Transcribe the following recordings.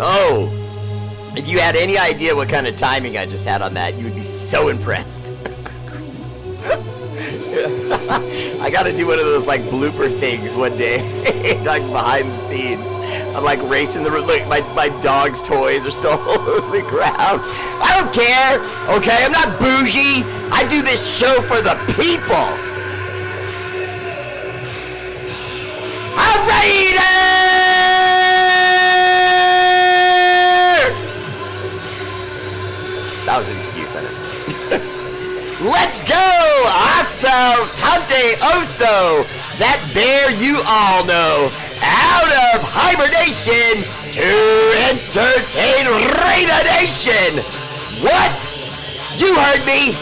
Oh, if you had any idea what kind of timing I just had on that, you would be so impressed. I gotta do one of those like blooper things one day, like behind the scenes. I'm like racing the look, my dog's toys are still all over the ground. I don't care, okay? I'm not bougie. I do this show for the people. R8RBEAR! That was an excuse, I know. Let's go! Aso, Tante Oso, that bear you all know, out of hibernation to entertain Raider Nation. What? You heard me.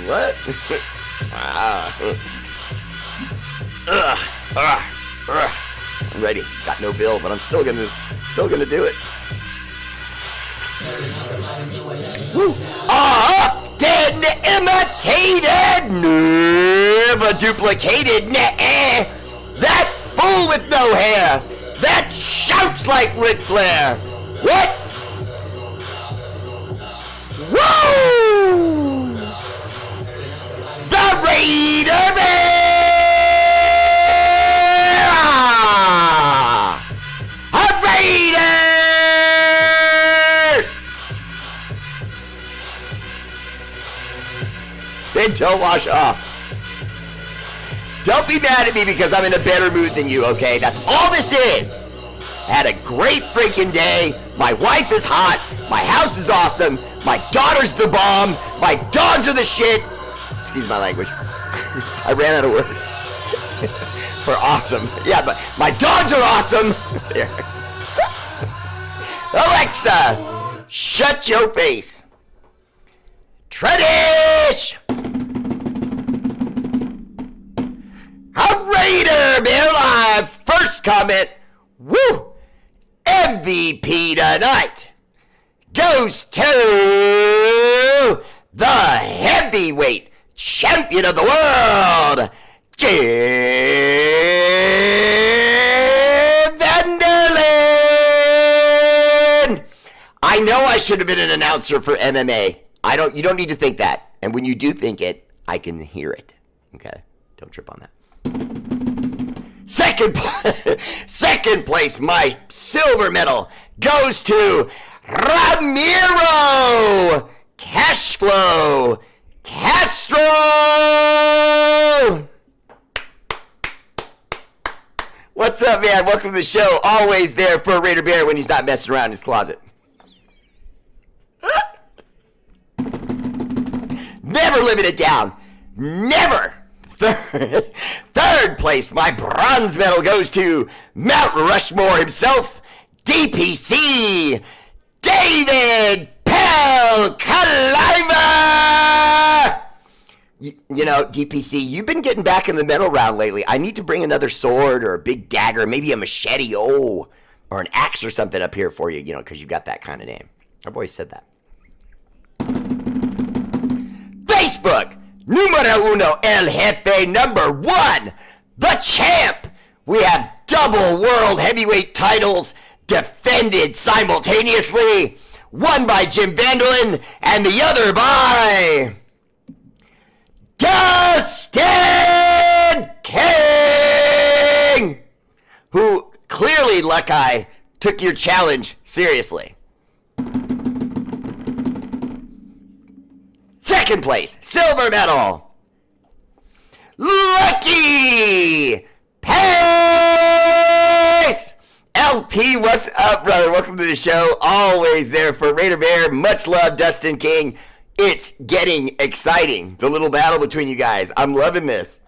What? What? I'm ready. Got no bill, but I'm still gonna do it. Woo. Often imitated, never duplicated. Nah. That fool with no hair, that shouts like Ric Flair. What? Woo! The R8RBEAR! Then don't wash off. Don't be mad at me because I'm in a better mood than you, okay? That's all this is. I had a great freaking day. My wife is hot. My house is awesome. My daughter's the bomb. My dogs are the shit. Excuse my language. I ran out of words. For awesome. Yeah, but my dogs are awesome. Alexa, shut your face. Tradish! R8RBEAR Live, first comment, woo, MVP tonight goes to the heavyweight champion of the world, Jim Vanderlyn. I know I should have been an announcer for MMA. You don't need to think that. And when you do think it, I can hear it. Okay? Don't trip on that. Second place, my silver medal goes to Ramiro Cashflow Castro. What's up, man? Welcome to the show. Always there for R8RBEAR when he's not messing around in his closet. Never living it down. Never. Third place, my bronze medal goes to Mount Rushmore himself, DPC, David Pelkaliva. You know, DPC, you've been getting back in the medal round lately. I need to bring another sword or a big dagger, maybe a machete, or an axe or something up here for you, you know, because you got that kind of name. I've always said that. Facebook, numero uno, el jefe, number one, the champ. We have double world heavyweight titles defended simultaneously, one by Jim Vanderlyn and the other by Dustin King, who clearly, Luckeye, took your challenge seriously. Second place, silver medal, Lucky Pace. LP, what's up, brother? Welcome to the show. Always there for R8RBEAR. Much love, Dustin King. It's getting exciting, the little battle between you guys. I'm loving this.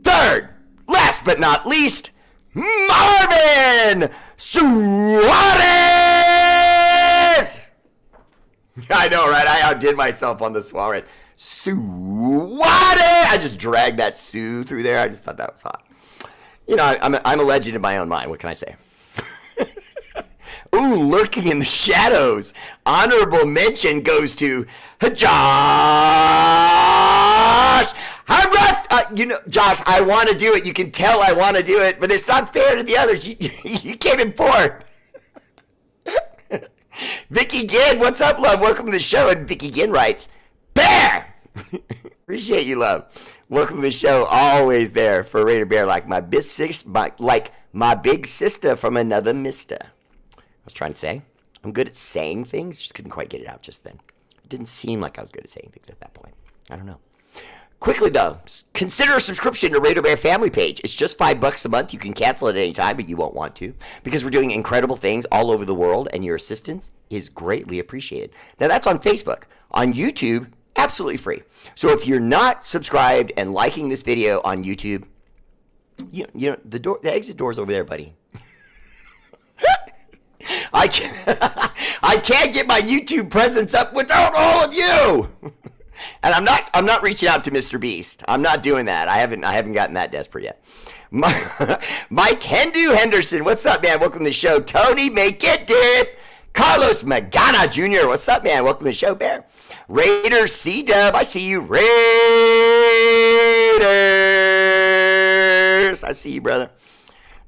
Third, last but not least, Marvin Suarez. I know, right? I outdid myself on the Suarez. Suarez. I just dragged that Sue through there. I just thought that was hot. You know, I'm a legend in my own mind. What can I say? Ooh, lurking in the shadows. Honorable mention goes to Josh. Josh, I want to do it. You can tell I want to do it, but it's not fair to the others. You came in fourth. Vicky Ginn, what's up, love? Welcome to the show. And Vicky Ginn writes, Bear! Appreciate you, love. Welcome to the show. Always there for R8RBEAR, like my big sister from another mister. I was trying to say, I'm good at saying things, just couldn't quite get it out just then. It didn't seem like I was good at saying things at that point. I don't know. Quickly though, consider a subscription to R8RBEAR family page. It's just $5 a month. You can cancel it at any time, but you won't want to because we're doing incredible things all over the world, and your assistance is greatly appreciated. Now that's on Facebook. On YouTube, absolutely free. So if you're not subscribed and liking this video on YouTube, the exit door's over there, buddy. I can't get my YouTube presence up without all of you. And I'm not reaching out to Mr. Beast. I'm not doing that. I haven't gotten that desperate yet. Mike Hendu Henderson, what's up, man? Welcome to the show. Tony Make It Dip. Carlos Magana Jr., what's up, man? Welcome to the show, Bear. Raider C-Dub, I see you. Raiders, I see you, brother.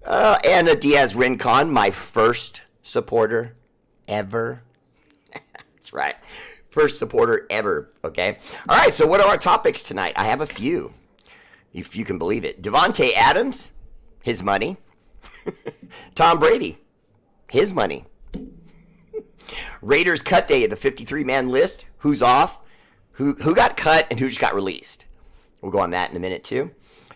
Anna Diaz Rincon, my first supporter ever. That's right. First supporter ever, okay? All right, so what are our topics tonight? I have a few, if you can believe it. Devontae Adams, his money. Tom Brady, his money. Raiders cut day of the 53-man list. Who's off? Who got cut and who just got released? We'll go on that in a minute, too.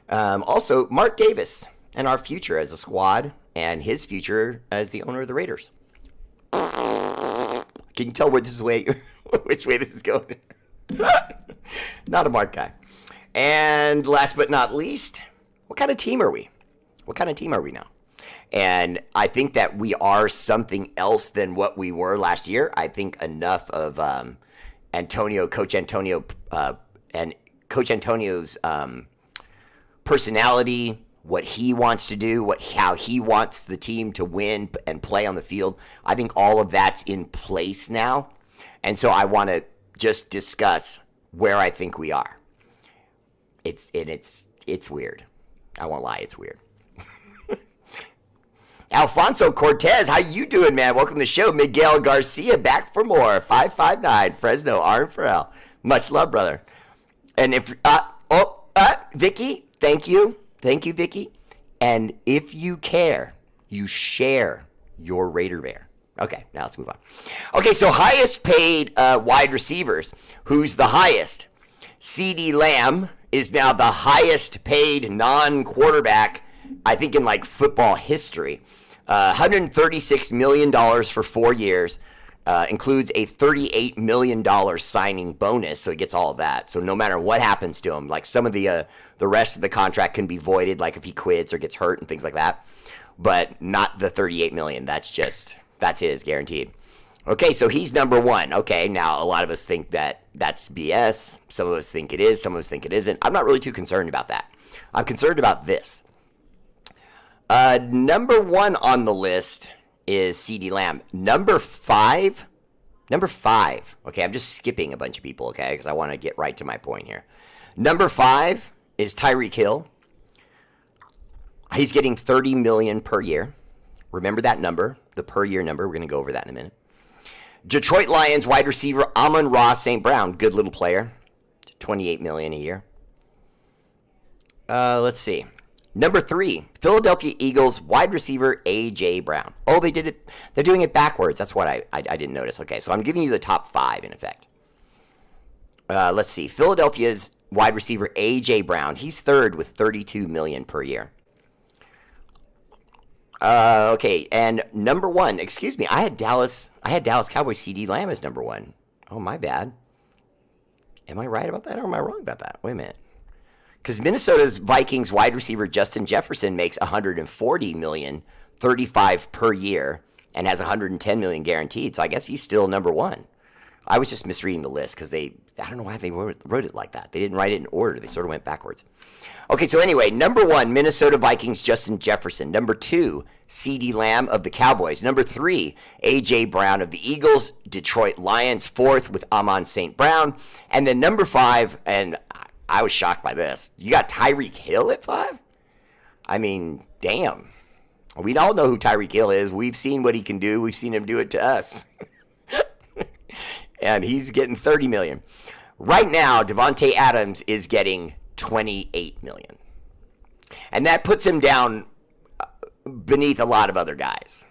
Also, Mark Davis and our future as a squad and his future as the owner of the Raiders. Can you tell where this is which way this is going? Not a Mark guy. And last but not least, what kind of team are we? What kind of team are we now? And I think that we are something else than what we were last year. I think enough of Coach Antonio's personality, what he wants to do, how he wants the team to win and play on the field. I think all of that's in place now. And so I want to just discuss where I think we are. It's weird. I won't lie, it's weird. Alfonso Cortez, how you doing, man? Welcome to the show. Miguel Garcia back for more. 559 Fresno, R Farrell. Much love, brother. And if Vicky, thank you, Vicky. And if you care, you share your R8RBEAR. Okay, now let's move on. Okay, so highest paid wide receivers. Who's the highest? CeeDee Lamb is now the highest paid non-quarterback, I think, in like football history. $136 million for 4 years. Includes a $38 million signing bonus, so he gets all of that. So no matter what happens to him, like some of the rest of the contract can be voided, like if he quits or gets hurt and things like that. But not the $38 million. That's his, guaranteed. Okay, so he's number one. Okay, now a lot of us think that that's BS. Some of us think it is. Some of us think it isn't. I'm not really too concerned about that. I'm concerned about this. Number one on the list is CeeDee Lamb. Number five. Okay, I'm just skipping a bunch of people, okay, because I want to get right to my point here. Number 5 is Tyreek Hill. He's getting $30 million per year. Remember that number, the per year number. We're going to go over that in a minute. Detroit Lions wide receiver Amon-Ra St. Brown, good little player, $28 million a year. Let's see. Number 3, Philadelphia Eagles wide receiver A.J. Brown. Oh, they did it. They're doing it backwards. That's what I didn't notice. Okay, so I'm giving you the top 5 in effect. Let's see. Philadelphia's wide receiver A.J. Brown. He's third with $32 million per year. Okay, and number 1. Excuse me. I had Dallas Cowboys CeeDee Lamb as number 1. Oh, my bad. Am I right about that or am I wrong about that? Wait a minute. Because Minnesota's Vikings wide receiver Justin Jefferson makes $140 million, $35 per year, and has $110 million guaranteed. So I guess he's still number 1. I was just misreading the list because I don't know why they wrote it like that. They didn't write it in order. They sort of went backwards. Okay, so anyway, number 1, Minnesota Vikings, Justin Jefferson. Number 2, CeeDee Lamb of the Cowboys. Number 3, A.J. Brown of the Eagles. Detroit Lions, 4th with Amon St. Brown. And then number 5, and I was shocked by this, you got Tyreek Hill at 5? I mean, damn. We all know who Tyreek Hill is. We've seen what he can do. We've seen him do it to us. And he's getting $30 million. Right now, Davante Adams is getting $28 million. And that puts him down beneath a lot of other guys.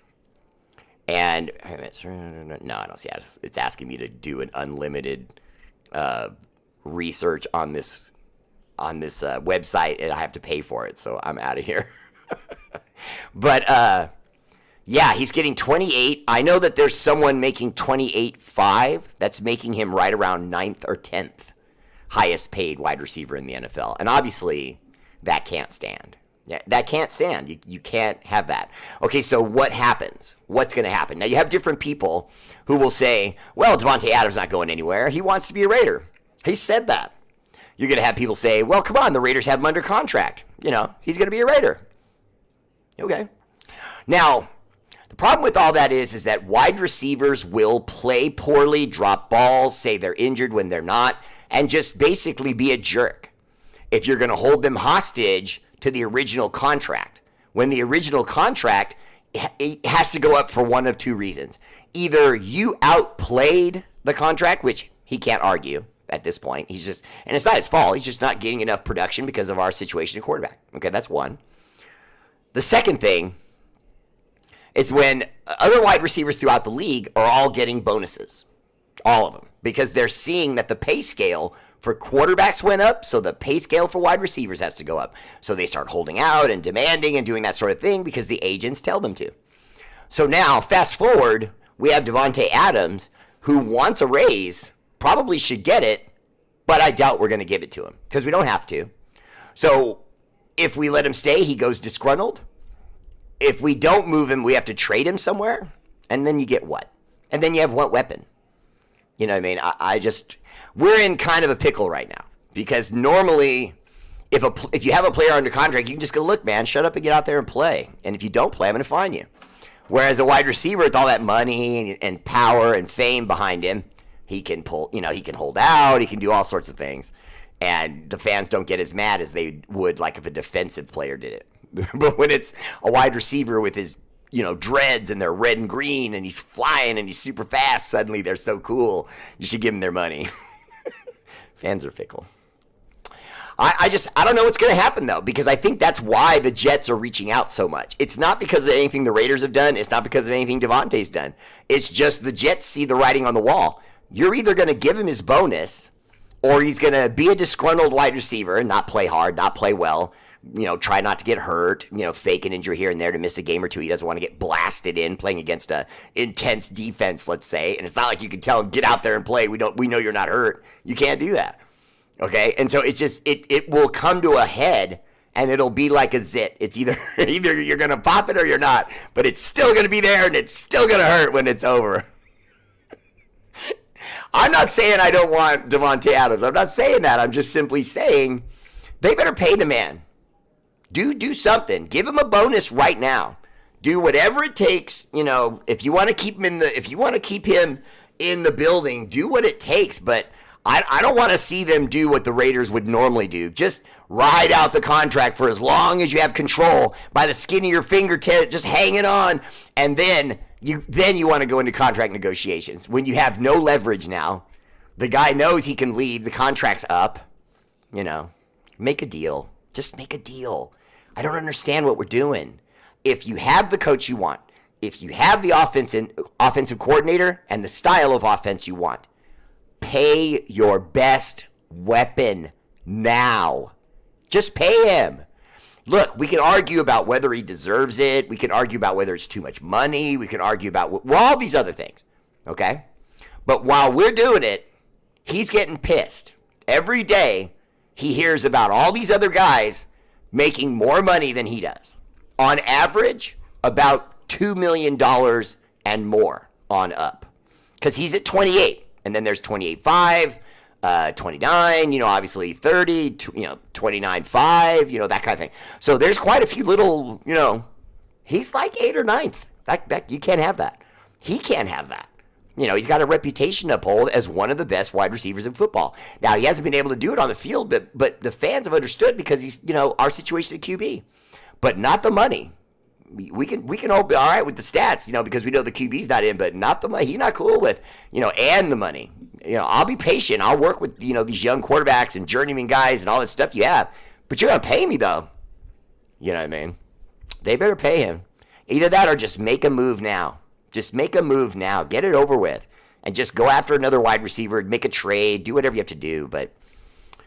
And no, I don't see it. It's asking me to do an unlimited research on this website, and I have to pay for it, so I'm out of here. But yeah, he's getting 28. I know that there's someone making 28.5. That's making him right around 9th or 10th highest paid wide receiver in the NFL. And obviously, that can't stand. Yeah, that can't stand. You can't have that. Okay, so what happens? What's going to happen? Now, you have different people who will say, well, Davante Adams not going anywhere. He wants to be a Raider. He said that. You're going to have people say, well, come on, the Raiders have him under contract. He's going to be a Raider. Okay. Now, the problem with all that is that wide receivers will play poorly, drop balls, say they're injured when they're not, and just basically be a jerk if you're going to hold them hostage to the original contract. When the original contract, it has to go up for one of 2 reasons. Either you outplayed the contract, which he can't argue at this point. He's just, and it's not his fault. He's just not getting enough production because of our situation at quarterback. Okay, that's one. The second thing is when other wide receivers throughout the league are all getting bonuses. All of them. Because they're seeing that the pay scale for quarterbacks went up, so the pay scale for wide receivers has to go up. So they start holding out and demanding and doing that sort of thing because the agents tell them to. So now, fast forward, we have Davante Adams, who wants a raise, probably should get it, but I doubt we're going to give it to him because we don't have to. So if we let him stay, he goes disgruntled. If we don't move him, we have to trade him somewhere. And then you get what? And then you have what weapon? You know what I mean? We're in kind of a pickle right now. Because normally, if you have a player under contract, you can just go, look, man, shut up and get out there and play. And if you don't play, I'm going to fine you. Whereas a wide receiver with all that money and power and fame behind him, he can pull, he can hold out, he can do all sorts of things. And the fans don't get as mad as they would like if a defensive player did it. But when it's a wide receiver with his, dreads and they're red and green and he's flying and he's super fast, suddenly they're so cool. You should give them their money. Fans are fickle. I don't know what's going to happen, though, because I think that's why the Jets are reaching out so much. It's not because of anything the Raiders have done. It's not because of anything Davante's done. It's just the Jets see the writing on the wall. You're either going to give him his bonus or he's going to be a disgruntled wide receiver and not play hard, not play well, try not to get hurt, fake an injury here and there to miss a game or two. He doesn't want to get blasted in playing against a intense defense, let's say. And it's not like you can tell him, get out there and play. We know you're not hurt. You can't do that. Okay? And so it's just, it will come to a head and it'll be like a zit. It's either you're going to pop it or you're not, but it's still going to be there and it's still going to hurt when it's over. I'm not saying I don't want Davante Adams. I'm not saying that. I'm just simply saying they better pay the man. Do something. Give him a bonus right now. Do whatever it takes. If you want to keep him in the building, do what it takes. But I don't want to see them do what the Raiders would normally do. Just ride out the contract for as long as you have control by the skin of your fingertip, just hanging on, and then you want to go into contract negotiations when you have no leverage now. The guy knows he can leave. The contract's up. Make a deal. Just make a deal. I don't understand what we're doing. If you have the coach you want, if you have the offensive coordinator and the style of offense you want, pay your best weapon now. Just pay him. Look, we can argue about whether he deserves it. We can argue about whether it's too much money. We can argue about all these other things, okay? But while we're doing it, he's getting pissed. Every day, he hears about all these other guys making more money than he does. On average, about $2 million and more on up. Because he's at 28. And then there's 28.5, 29, obviously 30, 29.5, that kind of thing. So there's quite a few little, he's like 8th or 9th. That you can't have that. He can't have that. He's got a reputation to uphold as one of the best wide receivers in football. Now, he hasn't been able to do it on the field, but the fans have understood because he's, our situation at QB. But not the money. We can all be all right with the stats, because we know the QB's not in, but not the money. He's not cool with, and the money. I'll be patient. I'll work with, these young quarterbacks and journeyman guys and all this stuff you have. But you're going to pay me, though. You know what I mean? They better pay him. Either that or just make a move now. Just make a move now. Get it over with. And just go after another wide receiver. Make a trade. Do whatever you have to do. But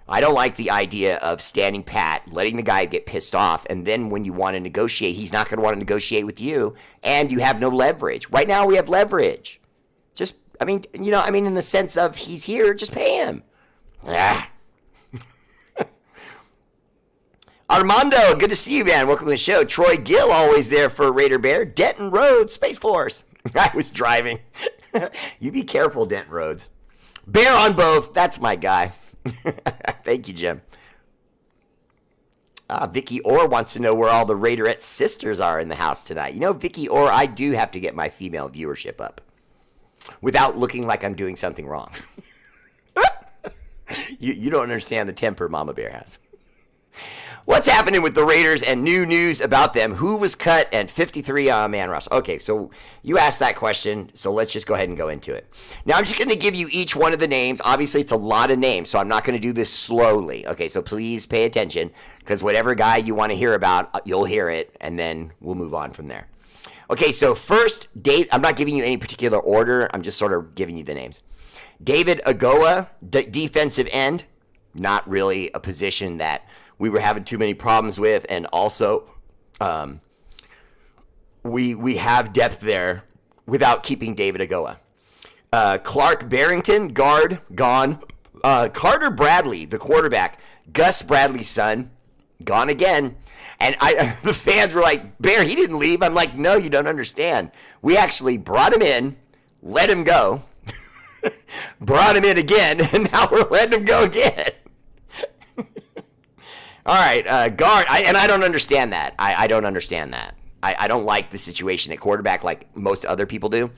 I don't like the idea of standing pat, letting the guy get pissed off, and then when you want to negotiate, he's not going to want to negotiate with you, and you have no leverage. Right now we have leverage. In the sense of he's here, just pay him. Armando, good to see you, man. Welcome to the show. Troy Gill, always there for Raider Bear. Denton Rhodes, Space Force. I was driving. You be careful, Denton Rhodes. Bear on both. That's my guy. Thank you, Jim. Vicky Orr wants to know where all the Raiderette sisters are in the house tonight. Vicky Orr, I do have to get my female viewership up without looking like I'm doing something wrong. You don't understand the temper Mama Bear has. What's happening with the Raiders and new news about them? Who was cut and 53-man roster? Okay, so you asked that question, so let's just go ahead and go into it. Now, I'm just going to give you each one of the names. Obviously, it's a lot of names, so I'm not going to do this slowly. Okay, so please pay attention, because whatever guy you want to hear about, you'll hear it, and then we'll move on from there. Okay, so first, I'm not giving you any particular order. I'm just sort of giving you the names. David Agoa, defensive end. Not really a position that we were having too many problems with, and also we have depth there without keeping David Agoa. Clark Barrington, guard, gone. Carter Bradley, the quarterback, Gus Bradley's son, gone again. And the fans were like, Bear, he didn't leave. I'm like, no, you don't understand. We actually brought him in, let him go, brought him in again, and now we're letting him go again. All right, guard, I don't understand that. I don't understand that. I don't like the situation at quarterback like most other people do.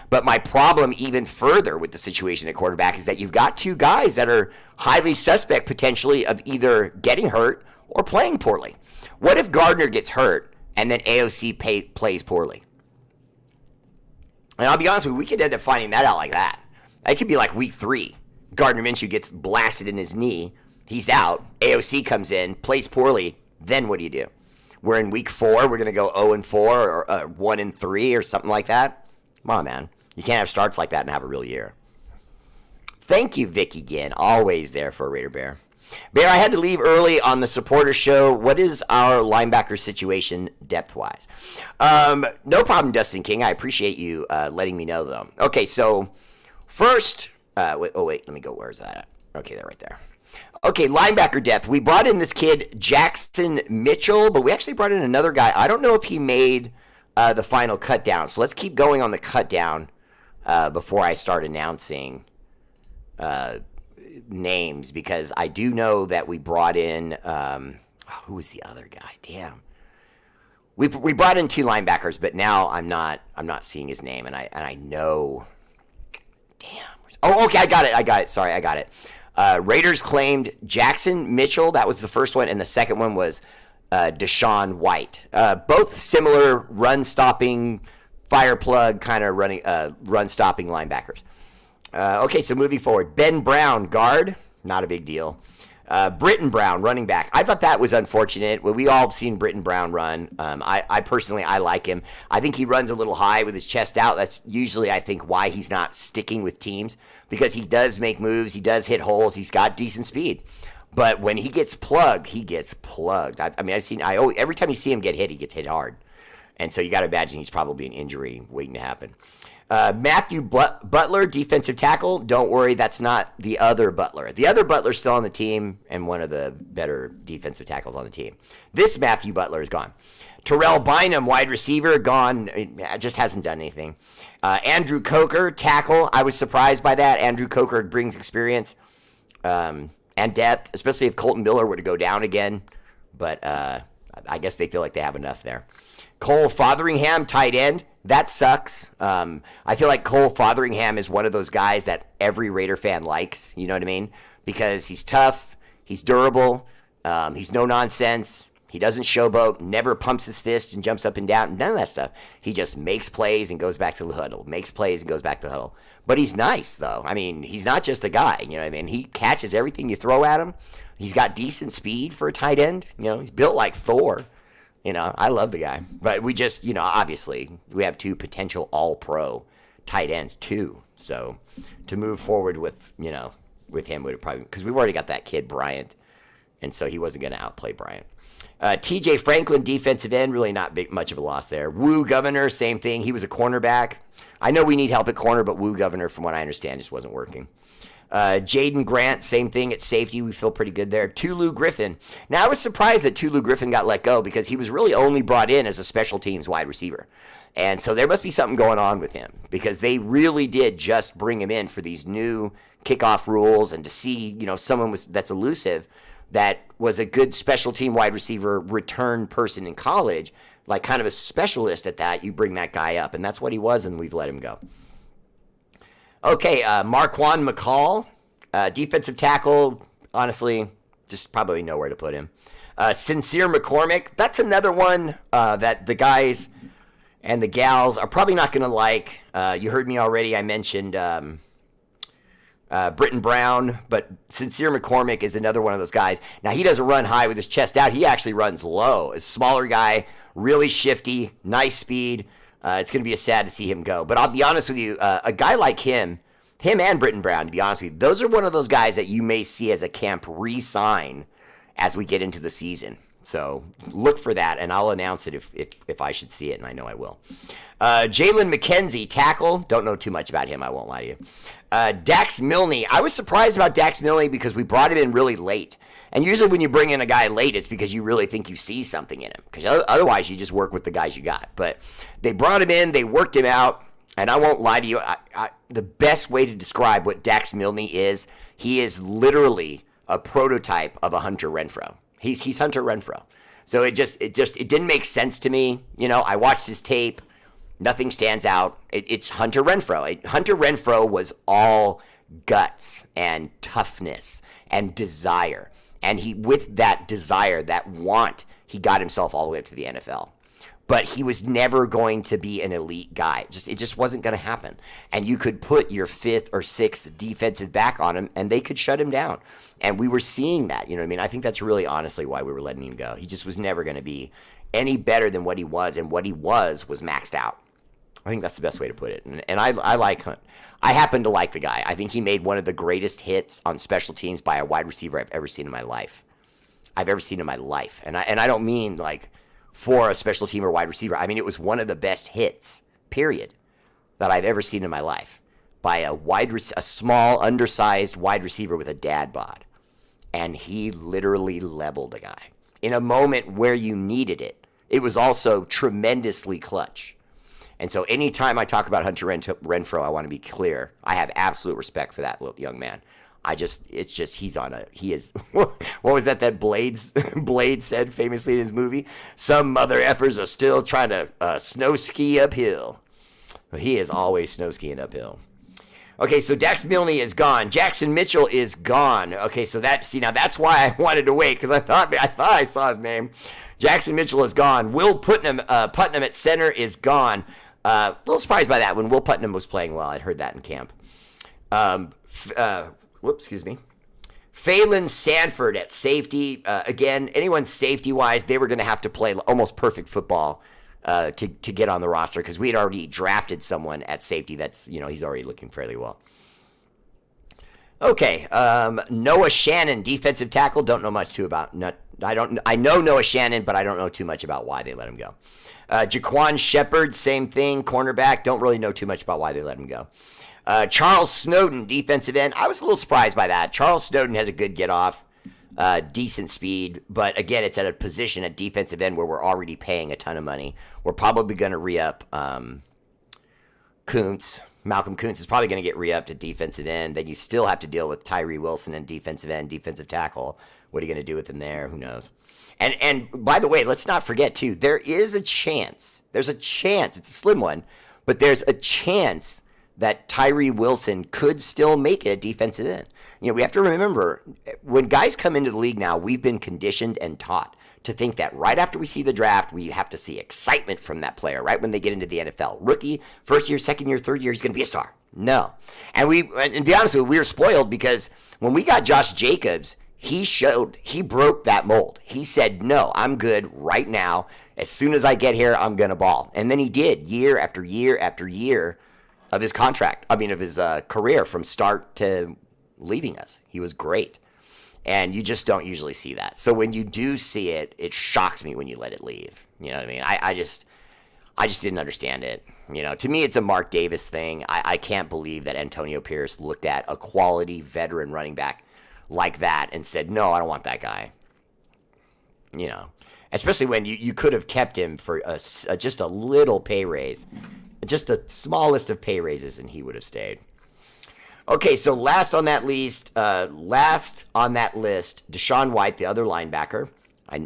But my problem even further with the situation at quarterback is that you've got two guys that are highly suspect potentially of either getting hurt or playing poorly. What if Gardner gets hurt and then AOC plays poorly? And I'll be honest with you, we could end up finding that out like that. It could be like week 3. Gardner Minshew gets blasted in his knee. He's out. AOC comes in, plays poorly. Then what do? We're in week 4. We're going to go 0-4 or 1-3 or something like that. Come on, man. You can't have starts like that and have a real year. Thank you, Vicky Ginn. Always there for Raider Bear. Bear, I had to leave early on the supporter show. What is our linebacker situation depth-wise? No problem, Dustin King. I appreciate you letting me know, though. Okay, so first, wait, let me go. Where's that at? Okay, they're right there. Okay, linebacker depth. We brought in this kid, Jackson Mitchell, but we actually brought in another guy. I don't know if he made the final cut down. So let's keep going on the cut down before I start announcing names, because I do know that we brought in who was the other guy? Damn. We brought in 2 linebackers, but now I'm not seeing his name, and I know. Damn. Oh, okay, I got it. Sorry, I got it. Raiders claimed Jackson Mitchell. That was the first one, and the second one was Deshaun White. Both similar run-stopping, fire plug kind of run-stopping linebackers. Okay, so moving forward. Ben Brown, guard. Not a big deal. Britton Brown, running back. I thought that was unfortunate. Well, we all have seen Britton Brown run. I personally, I like him. I think he runs a little high with his chest out. That's usually, I think, why he's not sticking with teams, because he does make moves. He does hit holes. He's got decent speed. But when he gets plugged, he gets plugged. Every time you see him get hit, he gets hit hard. And so you got to imagine he's probably an injury waiting to happen. Matthew Butler, defensive tackle. Don't worry, that's not the other Butler. The other Butler's still on the team and one of the better defensive tackles on the team. This Matthew Butler is gone. Terrell Bynum, wide receiver, gone. Just hasn't done anything. Andrew Coker, tackle. I was surprised by that. Andrew Coker brings experience and depth, especially if Colton Miller were to go down again. But I guess they feel like they have enough there. Cole Fotheringham, tight end. That sucks. I feel like Cole Fotheringham is one of those guys that every Raider fan likes. You know what I mean? Because he's tough. He's durable. He's no nonsense. He doesn't showboat, never pumps his fist and jumps up and down. None of that stuff. He just makes plays and goes back to the huddle. Makes plays and goes back to the huddle. But he's nice, though. I mean, he's not just a guy. You know what I mean? He catches everything you throw at him. He's got decent speed for a tight end. You know, he's built like Thor. You know, I love the guy. But we just, you know, obviously, we have 2 potential all-pro tight ends, too. So to move forward with, you know, with him would have probably, because we've already got that kid, Bryant. And so he wasn't going to outplay Bryant. TJ Franklin, defensive end, really not much of a loss there. Woo Governor, same thing. He was a cornerback. I know we need help at corner, but Woo Governor, from what I understand, just wasn't working. Jaden Grant, same thing at safety. We feel pretty good there. Tulu Griffin. Now, I was surprised that Tulu Griffin got let go because he was really only brought in as a special teams wide receiver. And so there must be something going on with him because they really did just bring him in for these new kickoff rules and to see, you know, someone that's elusive that was a good special team wide receiver return person in college, like kind of a specialist at that. You bring that guy up, and that's what he was, and we've let him go. Okay, Marquand McCall, defensive tackle, honestly, just probably nowhere to put him. Sincere McCormick, that's another one that the guys and the gals are probably not going to like. You heard me already, I mentioned Britton Brown, but Sincere McCormick is another one of those guys. Now, he doesn't run high with his chest out. He actually runs low. A smaller guy, really shifty, nice speed. It's going to be sad to see him go. But I'll be honest with you, a guy like him and Britton Brown, to be honest with you, those are one of those guys that you may see as a camp re-sign as we get into the season. So look for that, and I'll announce it if I should see it, and I know I will. Jalen McKenzie, tackle. Don't know too much about him, I won't lie to you. Dax Milne. I was surprised about Dax Milne because we brought him in really late. And usually when you bring in a guy late, it's because you really think you see something in him. Because otherwise, you just work with the guys you got. But they brought him in. They worked him out. And I won't lie to you. The best way to describe what Dax Milne is, he is literally a prototype of a Hunter Renfrow. He's Hunter Renfrow. So it didn't make sense to me. You know, I watched his tape. Nothing stands out. It's Hunter Renfrow. Hunter Renfrow was all guts and toughness and desire. And he, with that desire, that want, he got himself all the way up to the NFL. But he was never going to be an elite guy. It just wasn't going to happen. And you could put your 5th or 6th defensive back on him, and they could shut him down. And we were seeing that. You know what I mean? I think that's really honestly why we were letting him go. He just was never going to be any better than what he was, and what he was maxed out. I think that's the best way to put it. And I like Hunt. I happen to like the guy. I think he made one of the greatest hits on special teams by a wide receiver I've ever seen in my life. And I don't mean like for a special team or wide receiver. I mean, it was one of the best hits, period, that I've ever seen in my life by a small, undersized wide receiver with a dad bod. And he literally leveled a guy in a moment where you needed it. It was also tremendously clutch. And so anytime I talk about Hunter Renfrow, I want to be clear. I have absolute respect for that little young man. He is, what was that Blade said famously in his movie? Some mother effers are still trying to snow ski uphill. But he is always snow skiing uphill. Okay, so Dax Milne is gone. Jackson Mitchell is gone. Okay, so now that's why I wanted to wait, because I thought I saw his name. Jackson Mitchell is gone. Will Putnam at center is gone. A little surprised by that when Will Putnam was playing well. I'd heard that in camp. Phelan Sanford at safety. Again, anyone safety-wise, they were going to have to play almost perfect football to get on the roster because we had already drafted someone at safety that's, he's already looking fairly well. Okay, Noah Shannon, defensive tackle. Don't know much I know Noah Shannon, but I don't know too much about why they let him go. Jaquan Shepard, same thing, cornerback. Don't really know too much about why they let him go. Charles Snowden, defensive end. I was a little surprised by that. Charles Snowden has a good get off. decent speed, but again, it's at a position at defensive end where we're already paying a ton of money. We're probably going to re-up Kuntz. Malcolm Kuntz is probably going to get re-upped at defensive end. Then you still have to deal with Tyree Wilson and defensive end, defensive tackle. What are you going to do with him there? Who knows? And by the way, let's not forget, too, there is a chance. There's a chance. It's a slim one, but there's a chance that Tyree Wilson could still make it at defensive end. You know, we have to remember, when guys come into the league now, we've been conditioned and taught to think that right after we see the draft, we have to see excitement from that player, right when they get into the NFL. Rookie, first year, second year, third year, he's going to be a star. No. And to be honest with you, we were spoiled because when we got Josh Jacobs, he broke that mold. He said, no, I'm good right now. As soon as I get here, I'm going to ball. And then he did year after year after year of his of his career from start to leaving us. He was great. And you just don't usually see that. So when you do see it, it shocks me when you let it leave. You know what I mean? I just didn't understand it. You know, to me, it's a Mark Davis thing. I can't believe that Antonio Pierce looked at a quality veteran running back like that and said, no, I don't want that guy. You know, especially when you could have kept him for just a little pay raise, just the smallest of pay raises, and he would have stayed. Okay, so last on that list, Deshaun White, the other linebacker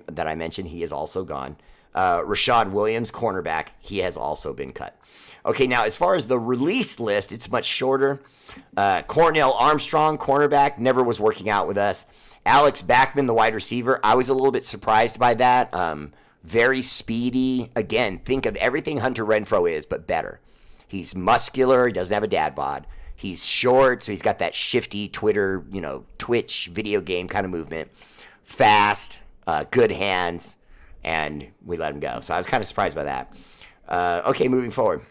that I mentioned, he is also gone. Rashad Williams, cornerback, he has also been cut. Okay, now as far as the release list, it's much shorter. Cornell Armstrong, cornerback, never was working out with us. Alex Backman, the wide receiver, I was a little bit surprised by that. Very speedy. Again, think of everything Hunter Renfrow is, but better. He's muscular. He doesn't have a dad bod. He's short, so he's got that shifty Twitch video game kind of movement. Fast, good hands, and we let him go. So I was kind of surprised by that. Okay, moving forward.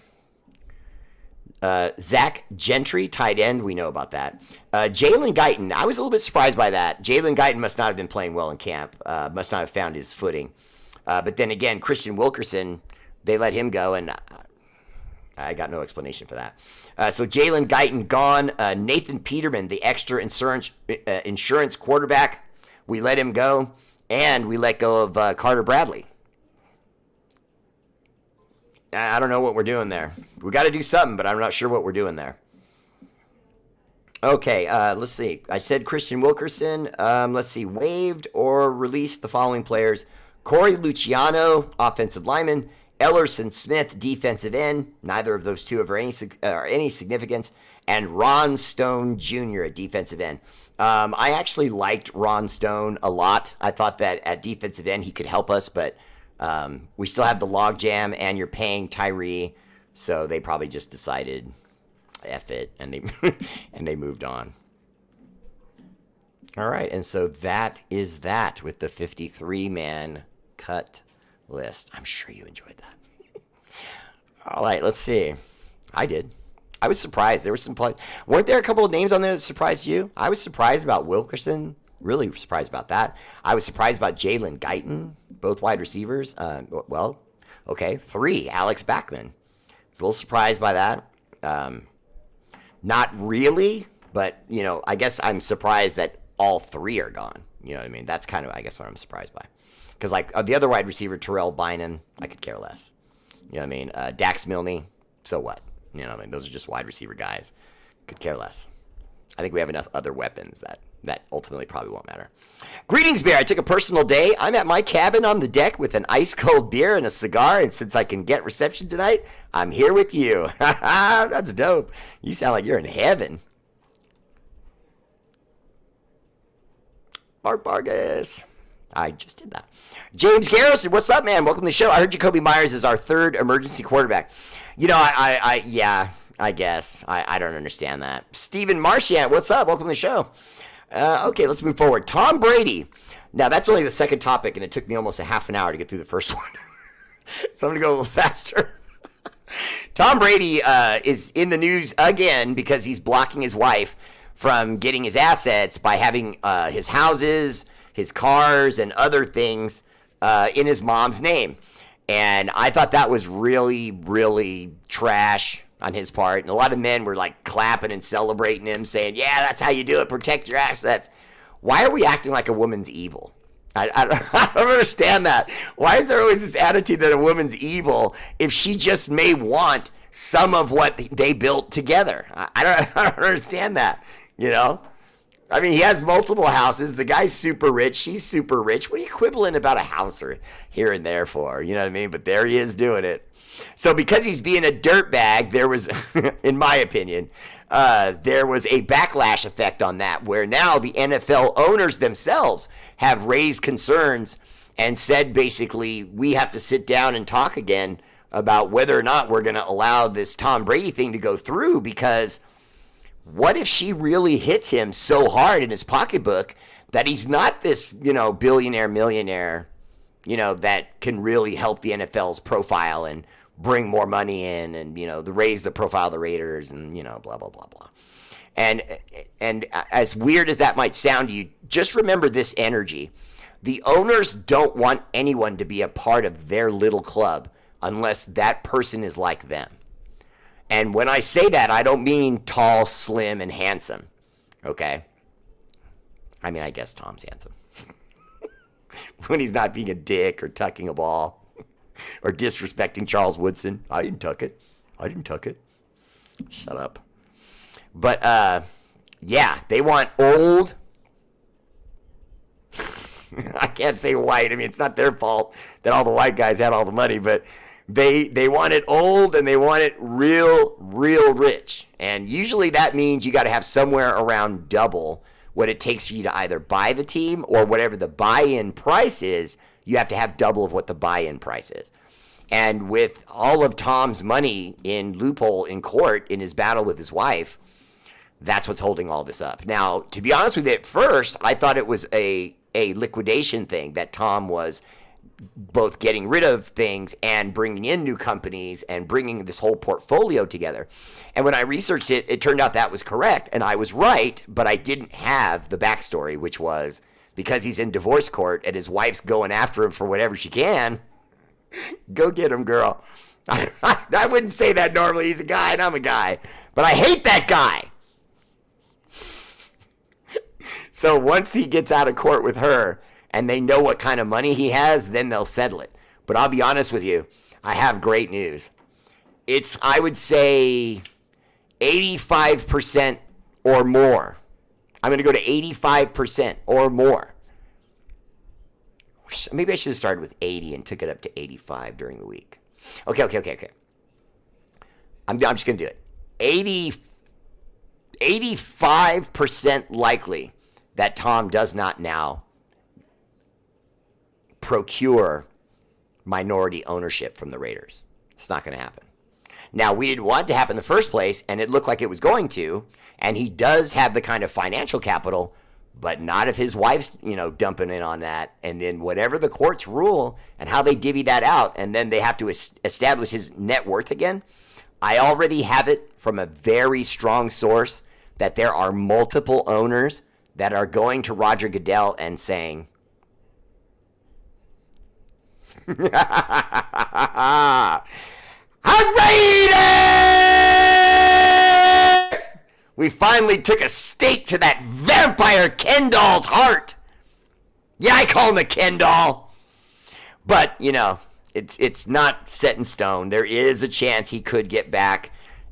Zach Gentry, tight end, we know about that. Jalen Guyton, I was a little bit surprised by that. Jalen Guyton must not have been playing well in camp, must not have found his footing. But then again, Christian Wilkerson, they let him go, and I got no explanation for that. So Jalen Guyton gone. Nathan Peterman, the extra insurance quarterback, we let him go. And we let go of Carter Bradley. I don't know what we're doing there. We got to do something, but I'm not sure what we're doing there. Okay, let's see. I said Christian Wilkerson. Let's see. Waived or released the following players. Corey Luciano, offensive lineman. Ellerson Smith, defensive end. Neither of those two are any significance. And Ron Stone Jr., a defensive end. I actually liked Ron Stone a lot. I thought that at defensive end he could help us, but we still have the logjam, and you're paying Tyree, so they probably just decided, F it, and they moved on. All right, and so that is that with the 53-man cut list. I'm sure you enjoyed that. All right, let's see. I did. I was surprised. There were some plays. Weren't there a couple of names on there that surprised you? I was surprised about Wilkerson. Really surprised about that. I was surprised about Jalen Guyton, both wide receivers. Okay, 3. Alex Backman. I was a little surprised by that. Not really, but, I guess I'm surprised that all 3 are gone. You know what I mean? That's kind of, I guess, what I'm surprised by. Because, the other wide receiver, Terrell Bynum, I could care less. You know what I mean? Dax Milne, so what? You know what I mean? Those are just wide receiver guys. Could care less. I think we have enough other weapons that ultimately probably won't matter. Greetings, Bear. I took a personal day. I'm at my cabin on the deck with an ice-cold beer and a cigar, and since I can get reception tonight, I'm here with you. That's dope. You sound like you're in heaven. Mark Vargas. I just did that. James Garrison, what's up, man? Welcome to the show. I heard Jacoby Myers is our 3rd emergency quarterback. I guess. I don't understand that. Stephen Marchant, what's up? Welcome to the show. Okay, let's move forward. Tom Brady. Now, that's only the second topic, and it took me almost a half an hour to get through the first one. So I'm going to go a little faster. Tom Brady is in the news again because he's blocking his wife from getting his assets by having his houses, his cars, and other things in his mom's name. And I thought that was really, really trash on his part. And a lot of men were clapping and celebrating him, saying, yeah, that's how you do it. Protect your assets. Why are we acting like a woman's evil? I don't understand that. Why is there always this attitude that a woman's evil if she just may want some of what they built together? I don't understand that, you know? I mean, he has multiple houses. The guy's super rich. She's super rich. What are you quibbling about a house or here and there for? You know what I mean? But there he is doing it. So because he's being a dirtbag, there was, in my opinion, there was a backlash effect on that, where now the NFL owners themselves have raised concerns and said basically we have to sit down and talk again about whether or not we're going to allow this Tom Brady thing to go through, because what if she really hits him so hard in his pocketbook that he's not this, billionaire, millionaire, that can really help the NFL's profile and bring more money in and, raise the profile of the Raiders and, blah, blah, blah, blah. And as weird as that might sound to you, just remember this energy. The owners don't want anyone to be a part of their little club unless that person is like them. And when I say that, I don't mean tall, slim, and handsome, okay? I mean, I guess Tom's handsome. When he's not being a dick or tucking a ball or disrespecting Charles Woodson. I didn't tuck it. Shut up. But, yeah, they want old. I can't say white. I mean, it's not their fault that all the white guys had all the money, but they want it old and they want it real rich. And usually that means you got to have somewhere around double what it takes for you to either buy the team, or whatever the buy-in price is, you have to have double of what the buy-in price is. And with all of Tom's money in loophole in court in his battle with his wife, that's what's holding all this up. Now, to be honest with you, at first, I thought it was a liquidation thing, that Tom was both getting rid of things and bringing in new companies and bringing this whole portfolio together. And when I researched it, it turned out that was correct. And I was right, but I didn't have the backstory, which was because he's in divorce court and his wife's going after him for whatever she can. Go get him, girl. I wouldn't say that normally. He's a guy and I'm a guy. But I hate that guy. So once he gets out of court with her and they know what kind of money he has, then they'll settle it. But I'll be honest with you, I have great news. It's, I would say, 85% or more. I'm going to go to 85% or more. Maybe I should have started with 80 and took it up to 85 during the week. Okay. I'm just going to do it. 85% likely that Tom does not now procure minority ownership from the Raiders. It's not going to happen. Now, we didn't want it to happen in the first place, and it looked like it was going to, and he does have the kind of financial capital, but not if his wife's, dumping in on that, and then whatever the courts rule and how they divvy that out, and then they have to establish his net worth again. I already have it from a very strong source that there are multiple owners that are going to Roger Goodell and saying, Raiders! We finally took a stake to that vampire Ken doll's heart. Yeah, I call him a Ken doll. But, it's not set in stone. There is a chance he could get back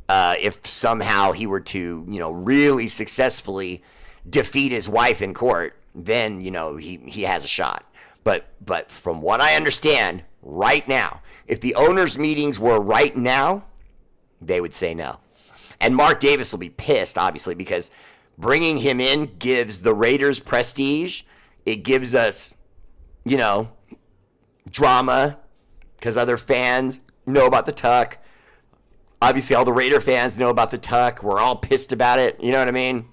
if somehow he were to, really successfully defeat his wife in court. Then, he has a shot. But from what I understand right now, if the owners' meetings were right now, they would say no. And Mark Davis will be pissed, obviously, because bringing him in gives the Raiders prestige. It gives us, drama, because other fans know about the tuck. Obviously, all the Raider fans know about the tuck. We're all pissed about it. You know what I mean?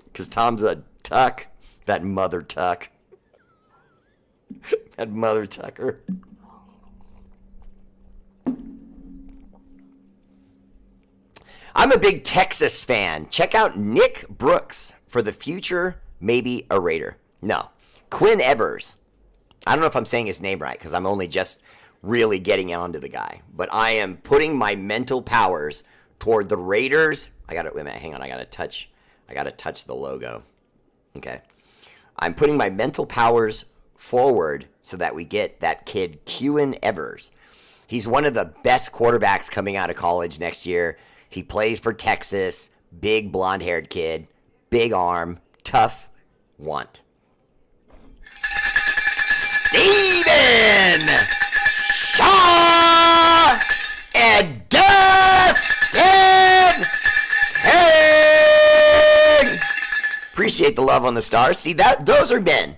Because Tom's a tuck. That mother tuck. That mother tucker. I'm a big Texas fan. Check out Nick Brooks for the future, maybe a Raider. No, Quinn Evers. I don't know if I'm saying his name right because I'm only just really getting onto the guy. But I am putting my mental powers toward the Raiders. Wait a minute, hang on. I gotta I got to touch the logo. Okay. I'm putting my mental powers forward so that we get that kid, Quen Evers. He's one of the best quarterbacks coming out of college next year. He plays for Texas. Big blonde-haired kid. Big arm. Tough. Want. Steven Shaw and Dustin King. Appreciate the love on the stars. See, those are men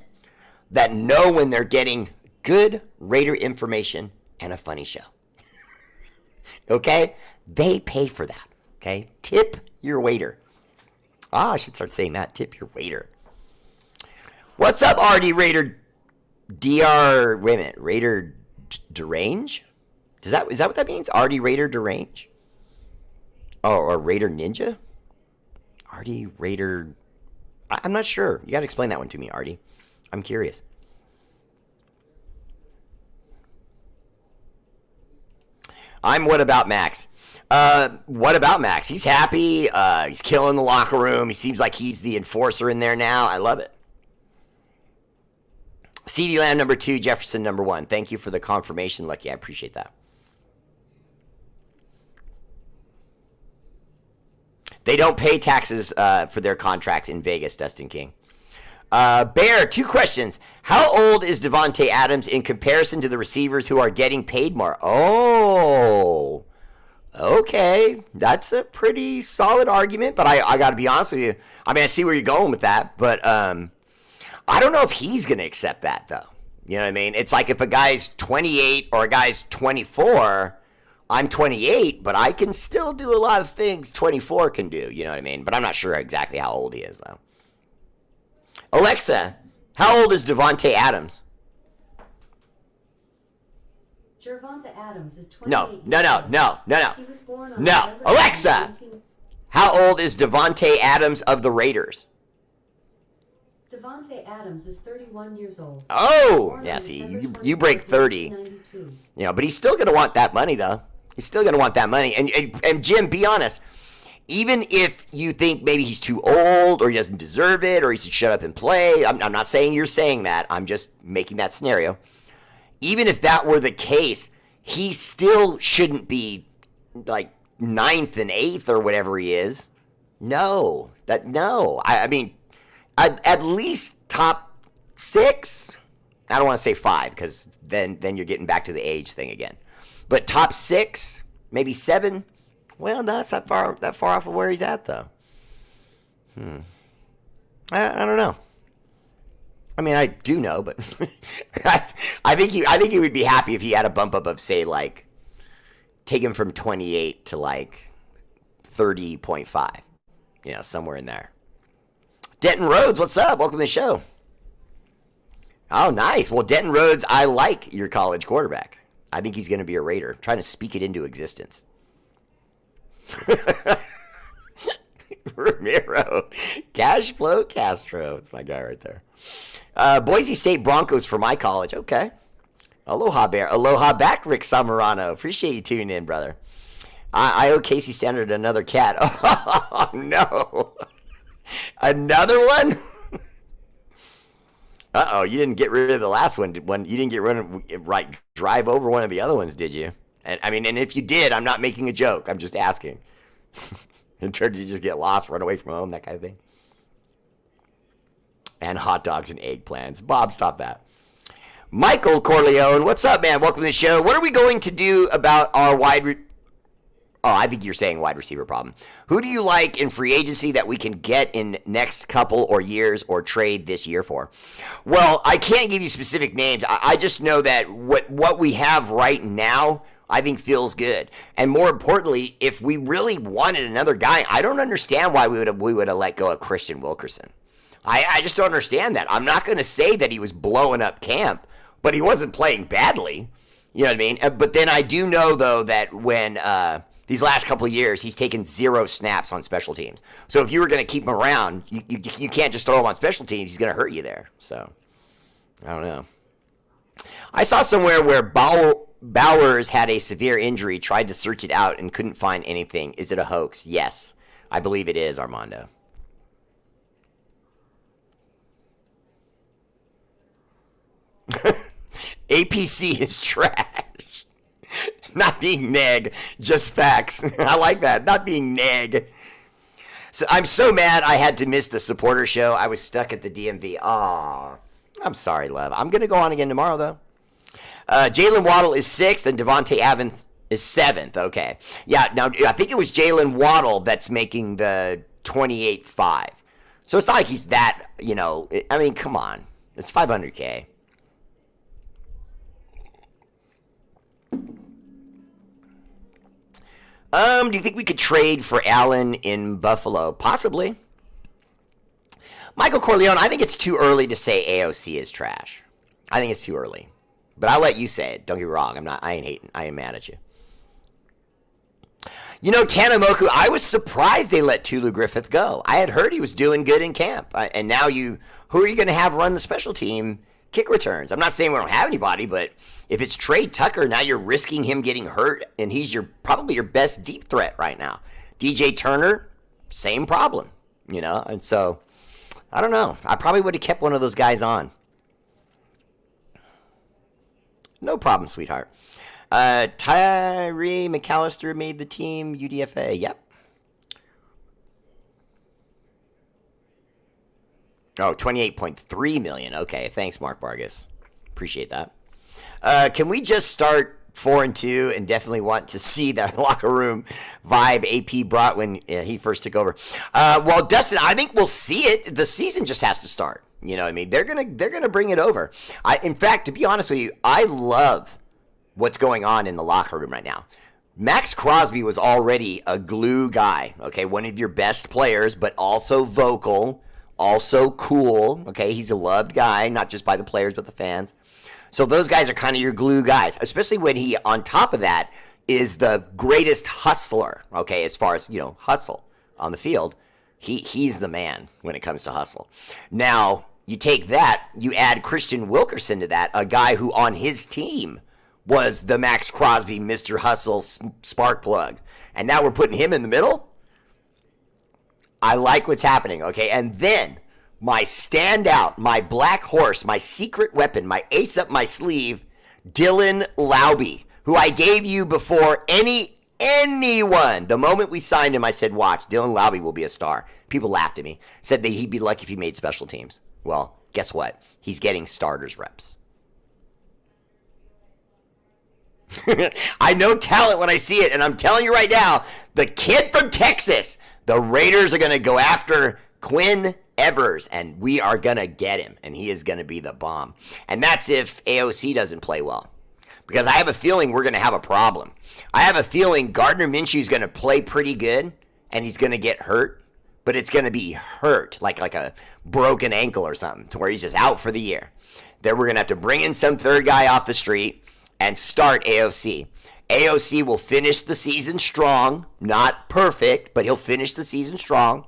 that know when they're getting good Raider information and a funny show. Okay? They pay for that. Okay? Tip your waiter. I should start saying that. Tip your waiter. What's up, R8RBEAR? Wait a minute. Raider Derange? Is that what that means? R8RBEAR Derange? Oh, or Raider Ninja? R8RBEAR. I'm not sure. You got to explain that one to me, Artie. I'm curious. What about Max? What about Max? He's happy. He's killing the locker room. He seems like he's the enforcer in there now. I love it. CD Lamb number 2, Jefferson number 1. Thank you for the confirmation, Lucky. I appreciate that. They don't pay taxes for their contracts in Vegas, Dustin King. Bear, 2 questions. How old is Davante Adams in comparison to the receivers who are getting paid more? Oh, okay. That's a pretty solid argument, but I got to be honest with you. I mean, I see where you're going with that, but I don't know if he's going to accept that, though. You know what I mean? It's like if a guy's 28 or a guy's 24, I'm 28, but I can still do a lot of things 24 can do. You know what I mean? But I'm not sure exactly how old he is, though. Alexa, how old is Davante Adams? Gervonta Adams is 28. No. He was born on No. Alexa, how old is Davante Adams of the Raiders? Davante Adams is 31 years old. Oh, yeah, see, you break 30. You know, but he's still going to want that money, though. He's still going to want that money. And Jim, be honest. Even if you think maybe he's too old or he doesn't deserve it or he should shut up and play, I'm not saying you're saying that. I'm just making that scenario. Even if that were the case, he still shouldn't be like 9th and 8th or whatever he is. No. I mean, at least top 6. I don't want to say 5 because then you're getting back to the age thing again. But top 6, maybe 7. Well, no, that's not far off of where he's at, though. I don't know. I mean, I do know, but I think he would be happy if he had a bump up of, say, like, take him from 28 to like 30.5. You know, somewhere in there. Denton Rhodes, what's up? Welcome to the show. Oh, nice. Well, Denton Rhodes, I like your college quarterback. I think he's going to be a Raider. I'm trying to speak it into existence. Ramiro. Cash Flow Castro. It's my guy right there. Boise State Broncos for my college. Okay. Aloha, Bear. Aloha back, Rick Samarano. Appreciate you tuning in, brother. I owe Casey Standard another cat. Oh, no. Another one? Uh-oh, you didn't get rid of the last one. You didn't get rid of, right, drive over one of the other ones, did you? And I mean, and if you did, I'm not making a joke. I'm just asking. In terms of just get lost, run away from home, that kind of thing. And hot dogs and eggplants. Bob, stop that. Michael Corleone, what's up, man? Welcome to the show. What are we going to do about our I think you're saying wide receiver problem. Who do you like in free agency that we can get in next couple or years or trade this year for? Well, I can't give you specific names. I just know that what we have right now, I think feels good. And more importantly, if we really wanted another guy, I don't understand why we would have let go of Christian Wilkerson. I just don't understand that. I'm not going to say that he was blowing up camp, but he wasn't playing badly. You know what I mean? But then I do know, though, that when these last couple of years, he's taken 0 snaps on special teams. So if you were going to keep him around, you can't just throw him on special teams. He's going to hurt you there. So I don't know. I saw somewhere where Bowers had a severe injury, tried to search it out, and couldn't find anything. Is it a hoax? Yes. I believe it is, Armando. APC is trash. Not being neg, just facts. I like that. Not being neg. So I'm so mad I had to miss the supporter show. I was stuck at the DMV. Aw. I'm sorry, love. I'm going to go on again tomorrow, though. Jalen Waddle is 6th, and Devontae Adams is 7th. Okay. Yeah, now, I think it was Jalen Waddle that's making the 28.5. So it's not like he's that, I mean, come on. It's $500K. Do you think we could trade for Allen in Buffalo? Possibly. Michael Corleone, I think it's too early to say AOC is trash. I think it's too early. But I'll let you say it. Don't get me wrong. I ain't hating. I ain't mad at you. Tanamoku, I was surprised they let Tulu Griffith go. I had heard he was doing good in camp. And now who are you going to have run the special team kick returns? I'm not saying we don't have anybody, but if it's Trey Tucker, now you're risking him getting hurt, and he's probably your best deep threat right now. DJ Turner, same problem, and so I don't know. I probably would have kept one of those guys on. No problem, sweetheart. Tyree McAllister made the team, UDFA. Yep. Oh, $28.3 million. Okay, thanks, Mark Vargas. Appreciate that. Can we just start 4-2 and definitely want to see that locker room vibe AP brought when he first took over? Well, Dustin, I think we'll see it. The season just has to start. You know what I mean? They're gonna bring it over. In fact, to be honest with you, I love what's going on in the locker room right now. Max Crosby was already a glue guy, okay? One of your best players, but also vocal, also cool, okay? He's a loved guy, not just by the players, but the fans. So those guys are kind of your glue guys, especially when he, on top of that, is the greatest hustler, okay, as far as, hustle on the field. He's the man when it comes to hustle. Now, you take that, you add Christian Wilkerson to that, a guy who on his team was the Max Crosby Mr. Hustle spark plug. And now we're putting him in the middle? I like what's happening, okay? And then my standout, my black horse, my secret weapon, my ace up my sleeve, Dylan Laube, who I gave you before anyone. The moment we signed him, I said, watch, Dylan Laube will be a star. People laughed at me, said that he'd be lucky if he made special teams. Well, guess what? He's getting starters reps. I know talent when I see it, and I'm telling you right now, the kid from Texas, the Raiders are going to go after Quinn Evers, and we are going to get him, and he is going to be the bomb. And that's if AOC doesn't play well, because I have a feeling we're going to have a problem. I have a feeling Gardner Minshew is going to play pretty good, and he's going to get hurt, but it's going to be hurt, like a broken ankle or something, to where he's just out for the year. Then we're going to have to bring in some third guy off the street and start AOC. AOC will finish the season strong, not perfect, but he'll finish the season strong.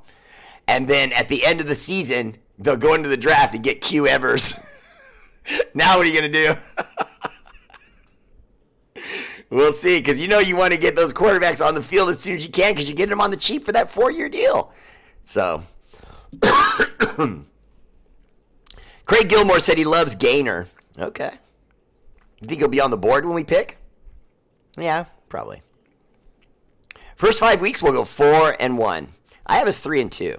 And then at the end of the season, they'll go into the draft and get Q Evers. Now what are you going to do? We'll see, because you want to get those quarterbacks on the field as soon as you can, because you get them on the cheap for that 4-year deal. So, Craig Gilmore said he loves Gainer. Okay. You think he'll be on the board when we pick? Yeah, probably. First 5 weeks, we'll go 4-1. I have us 3-2.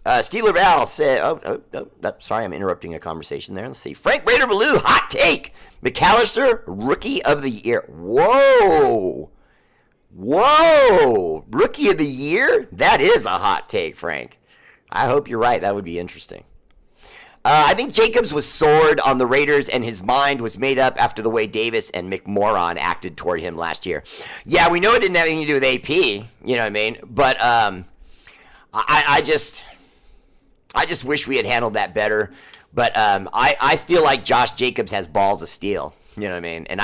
Steeler Val said, sorry, I'm interrupting a conversation there. Let's see. Frank Raider Valou, hot take. McAllister, rookie of the year. Whoa. Rookie of the year? That is a hot take, Frank. I hope you're right. That would be interesting. I think Jacobs was sored on the Raiders, and his mind was made up after the way Davis and McMoron acted toward him last year. Yeah, we know it didn't have anything to do with AP, you know what I mean? But I just wish we had handled that better. But I feel like Josh Jacobs has balls of steel, you know what I mean? And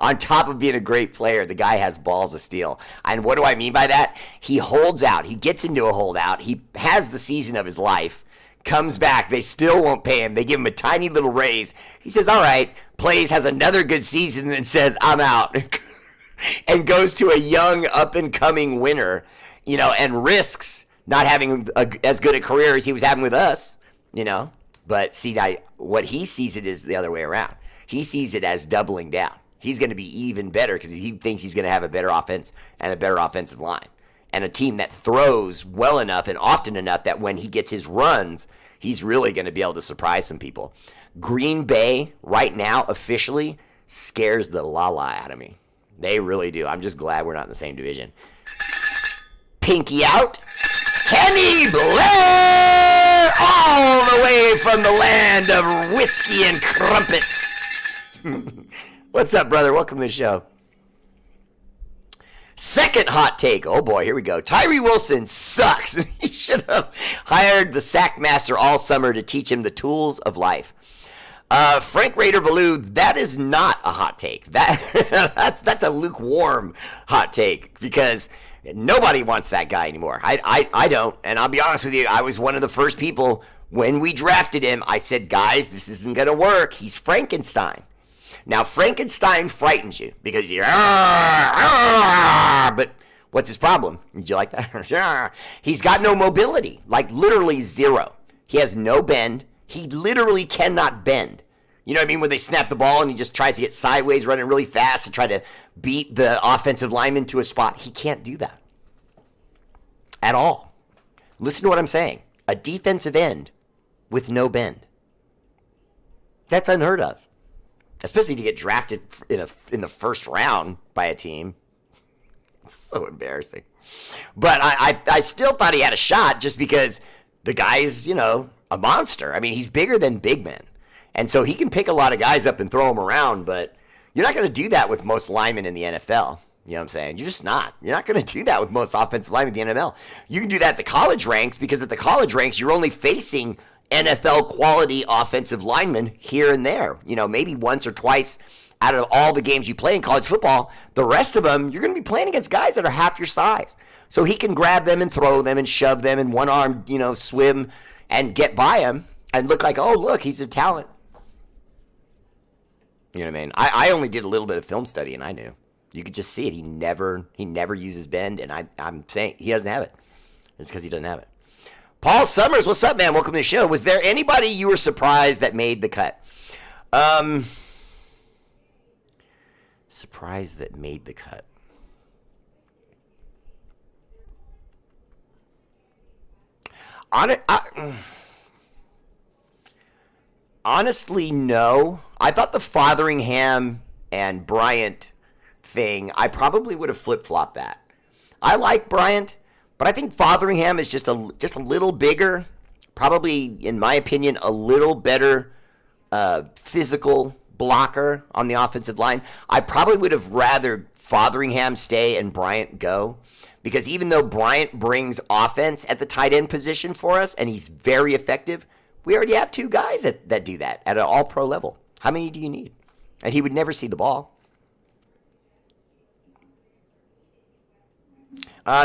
on top of being a great player, the guy has balls of steel. And what do I mean by that? He holds out. He gets into a holdout. He has the season of his life. Comes back, they still won't pay him. They give him a tiny little raise. He says, all right, plays, has another good season, and says, I'm out. And goes to a young, up-and-coming winner, and risks not having as good a career as he was having with us, But see, what he sees it is the other way around. He sees it as doubling down. He's going to be even better because he thinks he's going to have a better offense and a better offensive line. And a team that throws well enough and often enough that when he gets his runs, he's really going to be able to surprise some people. Green Bay, right now, officially, scares the la-la out of me. They really do. I'm just glad we're not in the same division. Pinky out. Kenny Blair, all the way from the land of whiskey and crumpets. What's up, brother? Welcome to the show. Second hot take. Oh, boy, here we go. Tyree Wilson sucks. He should have hired the Sackmaster all summer to teach him the tools of life. Frank Raider Valou, that is not a hot take. That's a lukewarm hot take because nobody wants that guy anymore. I don't, and I'll be honest with you, I was one of the first people when we drafted him. I said, guys, this isn't going to work. He's Frankenstein. Now, Frankenstein frightens you because you're, but what's his problem? Did you like that? He's got no mobility, like literally zero. He has no bend. He literally cannot bend. You know what I mean? When they snap the ball and he just tries to get sideways, running really fast to try to beat the offensive lineman to a spot. He can't do that at all. Listen to what I'm saying. A defensive end with no bend. That's unheard of. Especially to get drafted in the first round by a team. It's so embarrassing. But I still thought he had a shot just because the guy's, a monster. I mean, he's bigger than big men. And so he can pick a lot of guys up and throw them around, but you're not going to do that with most linemen in the NFL. You know what I'm saying? You're just not. You're not going to do that with most offensive linemen in the NFL. You can do that at the college ranks because at the college ranks, you're only facing NFL quality offensive linemen here and there. Maybe once or twice out of all the games you play in college football. The rest of them, you're going to be playing against guys that are half your size. So he can grab them and throw them and shove them and one arm, swim and get by him and look like, oh, look, he's a talent. You know what I mean? I only did a little bit of film study and I knew. You could just see it. He never uses bend, and I'm saying he doesn't have it. It's because he doesn't have it. Paul Summers, what's up, man? Welcome to the show. Was there anybody you were surprised that made the cut? Surprised that made the cut. Honestly, no. I thought the Fotheringham and Bryant thing, I probably would have flip-flopped that. I like Bryant, but I think Fotheringham is just a little bigger, probably, in my opinion, a little better physical blocker on the offensive line. I probably would have rather Fotheringham stay and Bryant go, because even though Bryant brings offense at the tight end position for us, and he's very effective, we already have two guys that do that at an all-pro level. How many do you need? And he would never see the ball.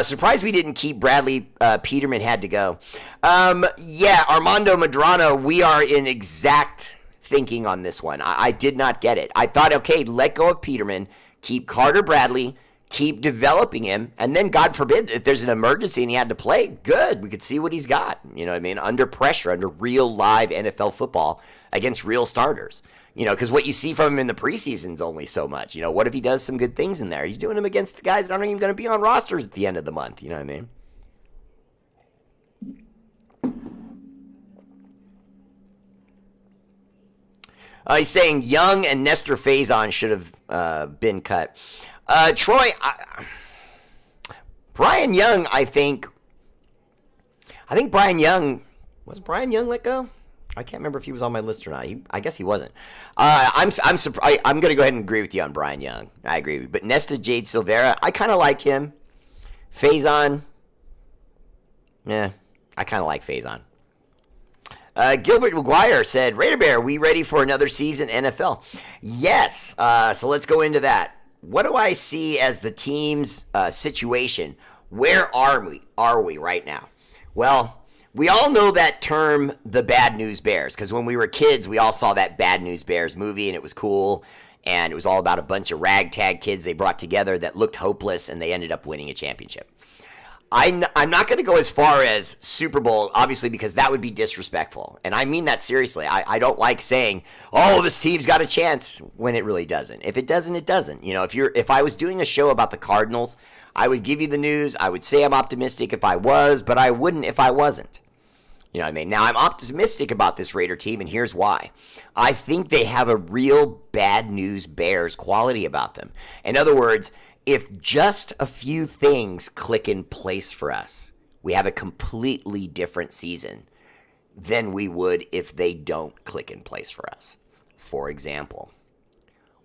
Surprised we didn't keep Bradley. Peterman had to go. Yeah, Armando Madrano, we are in exact thinking on this one. I did not get it. I thought, okay, let go of Peterman, keep Carter Bradley, keep developing him, and then, God forbid, if there's an emergency and he had to play, good. We could see what he's got, you know what I mean, under pressure, under real live NFL football against real starters. Because what you see from him in the preseason is only so much. What if he does some good things in there? He's doing them against the guys that aren't even going to be on rosters at the end of the month. You know what I mean? He's saying Young and Nestor Faison should have been cut. Troy, Brian Young, I think Brian Young, was Brian Young let go? I can't remember if he was on my list or not. I guess he wasn't. I'm surprised. I'm going to go ahead and agree with you on Brian Young. I agree with you. But Nesta Jade Silvera, I kind of like him. Faison, I kind of like Faison. Gilbert McGuire said, Raider Bear, we ready for another season NFL? Yes. So let's go into that. What do I see as the team's situation? Where are we right now? Well, we all know that term, the Bad News Bears, because when we were kids, we all saw that Bad News Bears movie, and it was cool, and it was all about a bunch of ragtag kids they brought together that looked hopeless, and they ended up winning a championship. I'm not going to go as far as Super Bowl, obviously, because that would be disrespectful. And I mean that seriously. I don't like saying, oh, this team's got a chance, when it really doesn't. If it doesn't, it doesn't. You know, if I was doing a show about the Cardinals, I would give you the news. I would say I'm optimistic if I was, but I wouldn't if I wasn't. You know what I mean? Now, I'm optimistic about this Raider team, and here's why. I think they have a real bad news Bears quality about them. In other words, if just a few things click in place for us, we have a completely different season than we would if they don't click in place for us. For example,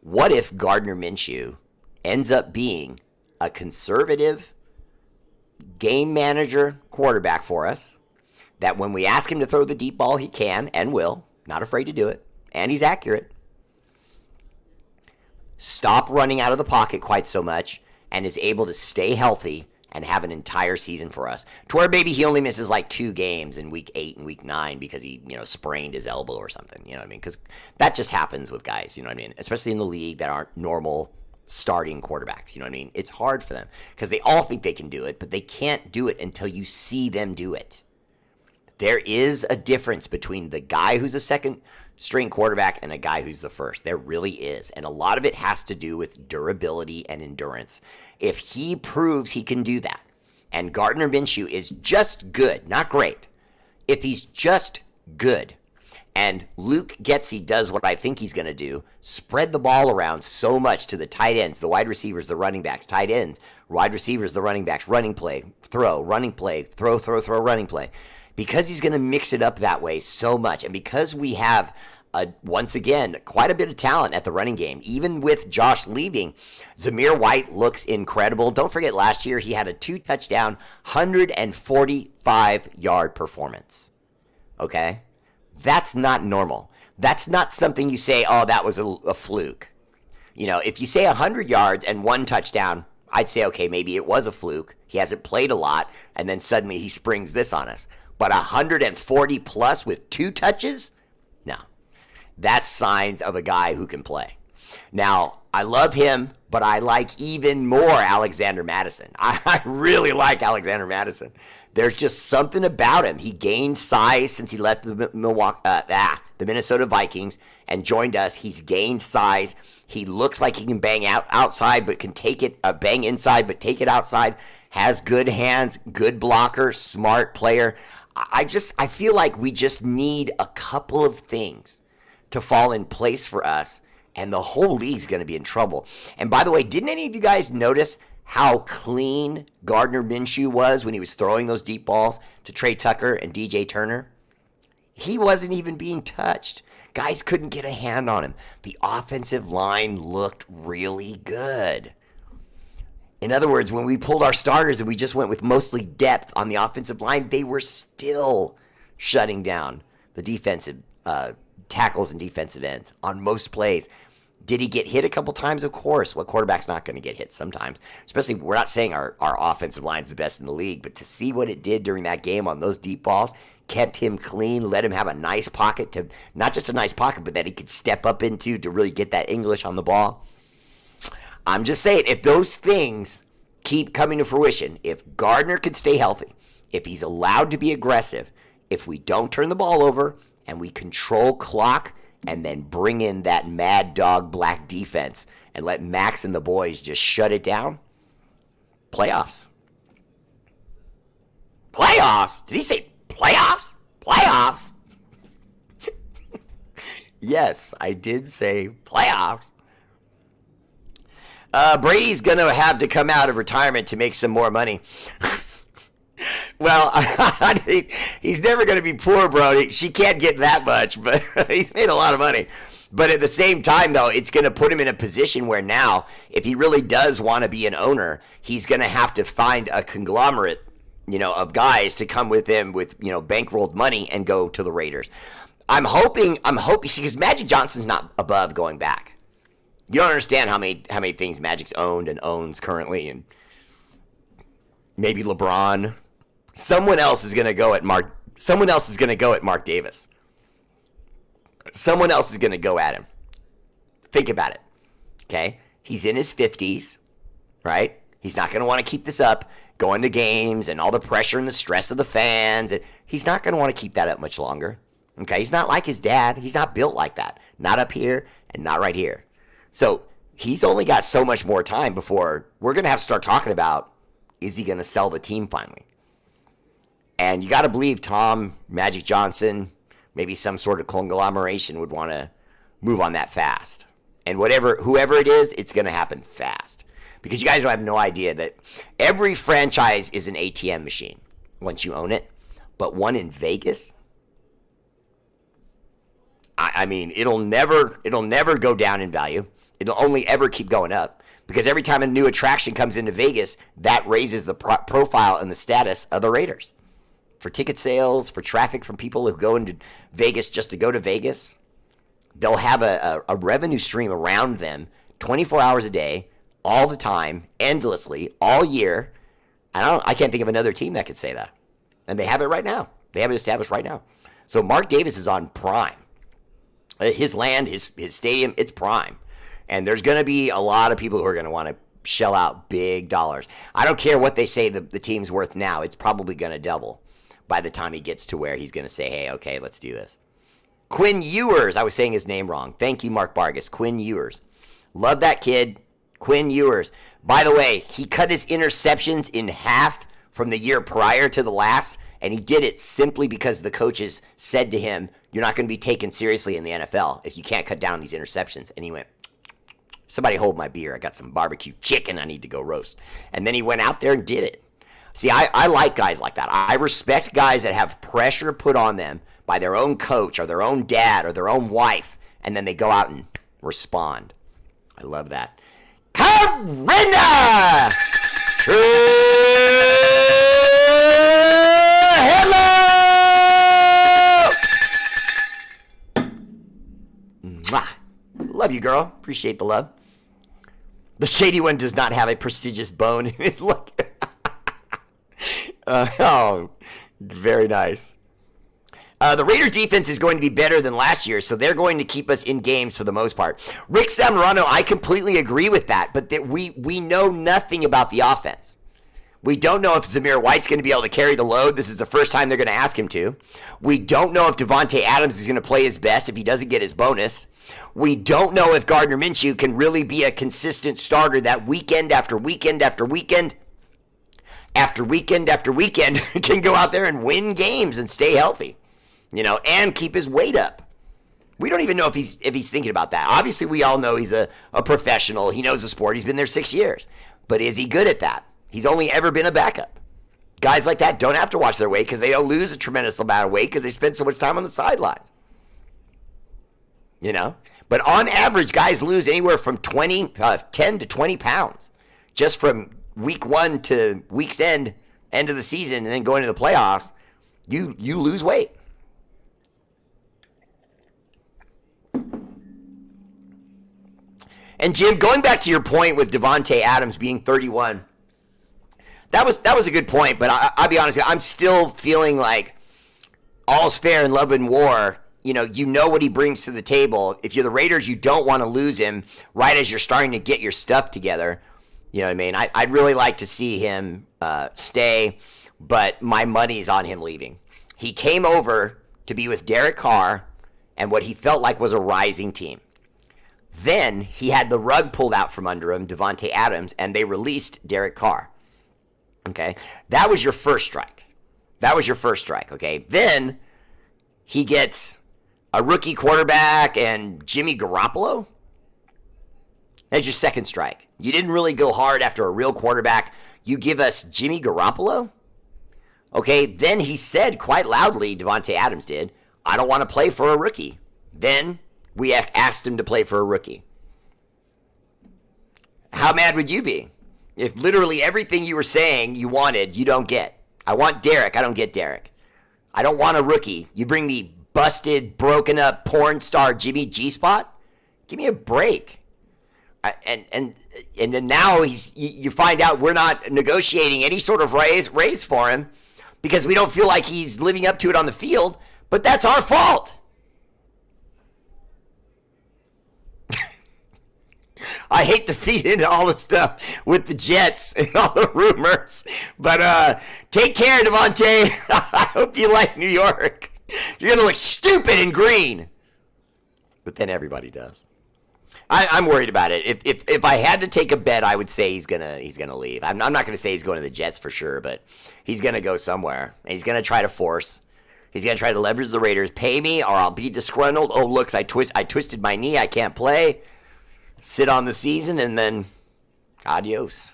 what if Gardner Minshew ends up being a conservative game manager quarterback for us, that when we ask him to throw the deep ball, he can and will, not afraid to do it, and he's accurate. Stop running out of the pocket quite so much, and is able to stay healthy and have an entire season for us. To where maybe he only misses like 2 games in week 8 and week 9 because he, sprained his elbow or something. You know what I mean? Because that just happens with guys, you know what I mean? Especially in the league that aren't normal starting quarterbacks, you know what I mean? It's hard for them because they all think they can do it, but they can't do it until you see them do it. There is a difference between the guy who's a second string quarterback and a guy who's the first. There really is. And a lot of it has to do with durability and endurance. If he proves he can do that, and Gardner Minshew is just good, not great, if he's just good, and Luke Getsy does what I think he's going to do, spread the ball around so much to the tight ends, the wide receivers, the running backs, tight ends, wide receivers, the running backs, running play, throw, running play, throw, running play. Because he's going to mix it up that way so much, and because we have, once again, quite a bit of talent at the running game, even with Josh leaving, Zamir White looks incredible. Don't forget last year he had a 2-touchdown, 145-yard performance. Okay? That's not normal. That's not something you say, oh, that was a fluke. You know, if you say 100 yards and 1 touchdown, I'd say, okay, maybe it was a fluke. He hasn't played a lot, and then suddenly he springs this on us. But 140 plus with 2 touches? No. That's signs of a guy who can play. Now, I love him, but I like even more Alexander Mattison. I really like Alexander Mattison. There's just something about him. He gained size since he left the Minnesota Vikings and joined us. He's gained size. He looks like he can bang outside, but can take it, bang inside, but take it outside. Has good hands, good blocker, smart player. I feel like we just need a couple of things to fall in place for us, and the whole league's going to be in trouble. And by the way, didn't any of you guys notice how clean Gardner Minshew was when he was throwing those deep balls to Trey Tucker and DJ Turner? He wasn't even being touched. Guys couldn't get a hand on him. The offensive line looked really good. In other words, when we pulled our starters and we just went with mostly depth on the offensive line, they were still shutting down the defensive tackles and defensive ends on most plays. Did he get hit a couple times? Of course. Well, quarterback's not going to get hit sometimes. Especially, we're not saying our offensive line's the best in the league, but to see what it did during that game on those deep balls, kept him clean, let him have a nice pocket, to not just a nice pocket, but that he could step up into to really get that English on the ball. I'm just saying, if those things keep coming to fruition, if Gardner could stay healthy, if he's allowed to be aggressive, if we don't turn the ball over and we control clock and then bring in that mad dog black defense and let Max and the boys just shut it down, playoffs. Playoffs? Did he say playoffs? Playoffs? Yes, I did say playoffs. Brady's going to have to come out of retirement to make some more money. Well, he's never going to be poor, bro. She can't get that much, but he's made a lot of money. But at the same time, though, it's going to put him in a position where now, if he really does want to be an owner, he's going to have to find a conglomerate, of guys to come with him with, bankrolled money and go to the Raiders. I'm hoping, because Magic Johnson's not above going back. You don't understand how many things Magic's owned and owns currently, and maybe LeBron. Someone else is going to go at Mark. Someone else is going to go at Mark Davis. Someone else is going to go at him. Think about it. Okay, he's in his 50s, right? He's not going to want to keep this up. going to games and all the pressure and the stress of the fans. And he's not going to want to keep that up much longer. Okay, he's not like his dad. He's not built like that. Not up here and not right here. So he's only got so much more time before we're going to have to start talking about, is he going to sell the team finally? And you got to believe Tom, Magic Johnson, maybe some sort of conglomeration would want to move on that fast. And whoever it is, it's going to happen fast. Because you guys don't have no idea that every franchise is an ATM machine once you own it. But one in Vegas, I mean, it'll never go down in value. It'll only ever keep going up. Because every time a new attraction comes into Vegas, that raises the profile and the status of the Raiders. For ticket sales, for traffic from people who go into Vegas just to go to Vegas, they'll have a revenue stream around them 24 hours a day, all the time, endlessly, all year. I can't think of another team that could say that. And they have it right now. They have it established right now. So Mark Davis is on prime. His land, his stadium, it's prime. And there's going to be a lot of people who are going to want to shell out big dollars. I don't care what they say the team's worth now. It's probably going to double by the time he gets to where he's going to say, hey, okay, let's do this. Quinn Ewers. I was saying his name wrong. Thank you, Mark Vargas. Quinn Ewers. Love that kid. Quinn Ewers. By the way, he cut his interceptions in half from the year prior to the last, and he did it simply because the coaches said to him, you're not going to be taken seriously in the NFL if you can't cut down these interceptions. And he went, somebody hold my beer. I got some barbecue chicken I need to go roast. And then he went out there and did it. See, I like guys like that. I respect guys that have pressure put on them by their own coach or their own dad or their own wife, and then they go out and respond. I love that. Corinna! Hello! Mwah. Love you, girl. Appreciate the love. The shady one does not have a prestigious bone in his look. Oh, very nice. The Raider defense is going to be better than last year, so they're going to keep us in games for the most part. Rick Samorano, I completely agree with that, but that we know nothing about the offense. We don't know if Zamir White's going to be able to carry the load. This is the first time they're going to ask him to. We don't know if Devontae Adams is going to play his best if he doesn't get his bonus. We don't know if Gardner Minshew can really be a consistent starter that weekend after weekend after weekend after weekend after weekend can go out there and win games and stay healthy, and keep his weight up. We don't even know if he's thinking about that. Obviously, we all know he's a professional. He knows the sport. He's been there 6 years. But is he good at that? He's only ever been a backup. Guys like that don't have to watch their weight because they don't lose a tremendous amount of weight because they spend so much time on the sidelines. But on average, guys lose anywhere from 10 to 20 pounds just from week 1 to week's end of the season, and then going to the playoffs. You lose weight. And Jim, going back to your point with Devontae Adams being 31, that was a good point. But I'll be honest, I'm still feeling like all's fair in love and war. You know what he brings to the table. If you're the Raiders, you don't want to lose him right as you're starting to get your stuff together. You know what I mean? I'd really like to see him stay, but my money's on him leaving. He came over to be with Derek Carr and what he felt like was a rising team. Then he had the rug pulled out from under him, Devontae Adams, and they released Derek Carr. Okay? That was your first strike. Okay? Then he gets a rookie quarterback and Jimmy Garoppolo. That's your second strike. You didn't really go hard after a real quarterback. You give us Jimmy Garoppolo? Okay, then he said quite loudly, Devontae Adams did, I don't want to play for a rookie. Then we asked him to play for a rookie. How mad would you be if literally everything you were saying you wanted, you don't get? I want Derek. I don't get Derek. I don't want a rookie. You bring me busted, broken up porn star Jimmy G-Spot? Give me a break. And then now you find out we're not negotiating any sort of raise for him because we don't feel like he's living up to it on the field, but that's our fault. I hate to feed into all the stuff with the Jets and all the rumors. But take care, Devontae. I hope you like New York. You're going to look stupid in green. But then everybody does. I'm worried about it. If I had to take a bet, I would say he's gonna leave. I'm not gonna say he's going to the Jets for sure, but he's gonna go somewhere. And he's gonna try to force. He's gonna try to leverage the Raiders. Pay me, or I'll be disgruntled. Oh, looks, I twisted my knee. I can't play. Sit on the season, and then adios.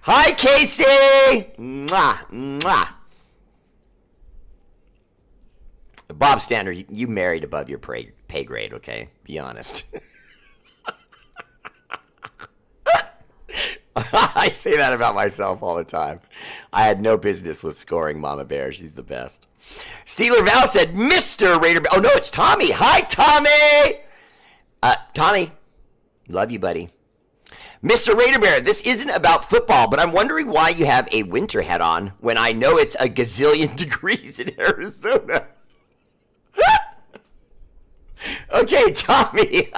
Hi, Casey! Mwah, mwah. Bob Standard, you married above your pay grade, okay? Be honest. I say that about myself all the time. I had no business with scoring Mama Bear. She's the best. Steeler Val said, Mr. Raider Bear. Oh, no, it's Tommy. Hi, Tommy! Tommy, love you, buddy. Mr. Raider Bear, this isn't about football, but I'm wondering why you have a winter hat on when I know it's a gazillion degrees in Arizona. Okay, Tommy.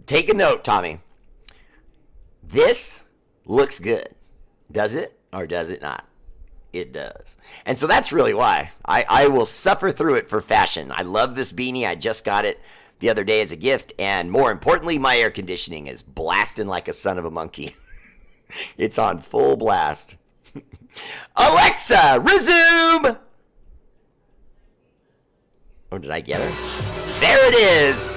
Take a note, Tommy. This looks good. Does it or does it not? It does. And so that's really why. I will suffer through it for fashion. I love this beanie. I just got it the other day as a gift, and more importantly, my air conditioning is blasting like a son of a monkey. It's on full blast. Alexa, resume! Oh, did I get her? There it is!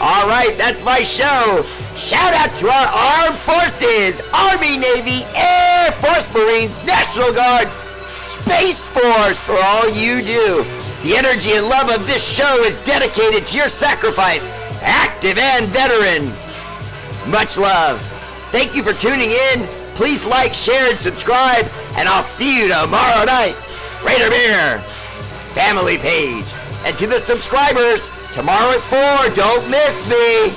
All right, that's my show. Shout out to our armed forces, Army, Navy, Air Force, Marines, National Guard, Space Force for all you do. The energy and love of this show is dedicated to your sacrifice, active and veteran. Much love. Thank you for tuning in. Please like, share, and subscribe, and I'll see you tomorrow night. Raider Bear, family page. And to the subscribers, tomorrow at 4, don't miss me.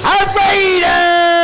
A Raider!